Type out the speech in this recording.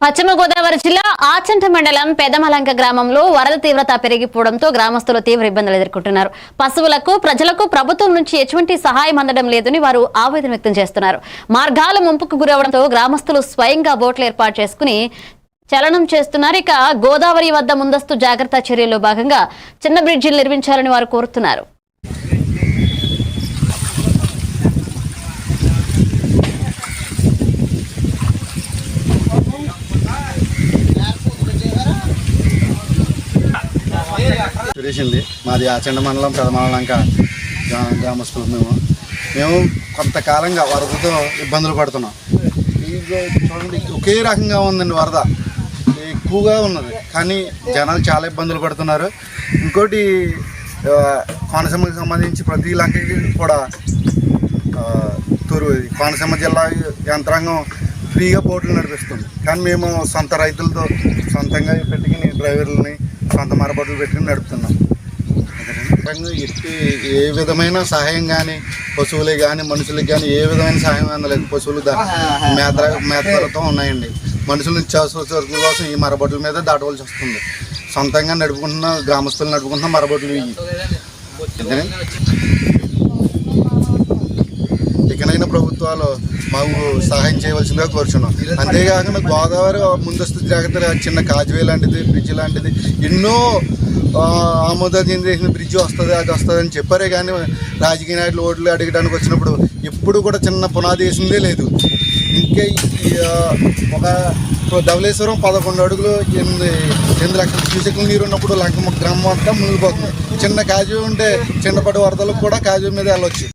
పశ్చిమ గోదావరి జిల్లా ఆచంట మండలం పెదమలంక గ్రామంలో వరద తీవ్రత పెరిగిపోవడంతో గ్రామస్తులు తీవ్ర ఇబ్బందులు ఎదుర్కొంటున్నారు. పశువులకు, ప్రజలకు ప్రభుత్వం నుంచి ఎటువంటి సహాయం అందడం లేదని వారు ఆవేదన వ్యక్తం చేస్తున్నారు. మార్గాలు ముంపుకు గురవడంతో గ్రామస్తులు స్వయంగా బోట్లు ఏర్పాటు చేసుకుని చలనం చేస్తున్నారు. ఇక గోదావరి వద్ద ముందస్తు జాగ్రత్త చర్యల్లో భాగంగా చిన్న బ్రిడ్జిలు నిర్మించాలని వారు కోరుతున్నారు. సురేషండి, మాది ఆచండ మండలం పెదమలంక గ్రామస్తులు. మేము కొంతకాలంగా వరదతో ఇబ్బందులు పడుతున్నాం. చూడండి, ఒకే రకంగా ఉందండి, వరద ఎక్కువగా ఉన్నది, కానీ జనాలు చాలా ఇబ్బందులు పడుతున్నారు. ఇంకోటి కోనసీమకి సంబంధించి ప్రతి లంకకి కూడా కోనసీమ జిల్లా యంత్రాంగం ఫ్రీగా బోట్లు నడిపిస్తుంది. కానీ మేము సొంత రైతులతో సొంతంగా పెట్టుకుని డ్రైవర్లని సొంత మరబొట్లు పెట్టుకుని నడుపుతున్నాం. ఏ విధమైన సహాయం కానీ పశువులకి కానీ మనుషులకి కానీ ఏ విధమైన సహాయం అందలేదు. పశువులు మేతలతో ఉన్నాయండి. మనుషులు నిత్యావసర సరుకుల కోసం ఈ మరబొట్ల మీద దాటవలసి వస్తుంది. సొంతంగా నడుపుకుంటున్న గ్రామస్తులు నడుపుకుంటున్న మరబొట్లు ఇవి. ఇకనైనా ప్రభుత్వాలు మాకు సహాయం చేయవలసిందిగా కోరుచున్నాం. అంతేకాకుండా గోదావరి ముందస్తు జాగ్రత్తగా చిన్న కాజ్వే లాంటిది, బ్రిడ్జ్ లాంటిది ఎన్నో ఆమోదం చేసిన బ్రిడ్జ్ వస్తుంది, అది వస్తుంది అని చెప్పారే కానీ రాజకీయ నాయకులు ఓట్లు అడగడానికి వచ్చినప్పుడు ఎప్పుడు కూడా చిన్న పునాది వేసిందే లేదు. ఇంకా ఒక ధవళేశ్వరం 11 అడుగులు 8 లక్షల క్యూసెక్ల నీరు ఉన్నప్పుడు లంక గ్రామం అంతా మునిగిపోతుంది. చిన్న కాజ్వే ఉంటే చిన్నపాటి వరదలకు కూడా కాజ్వే మీద వెళ్ళొచ్చు.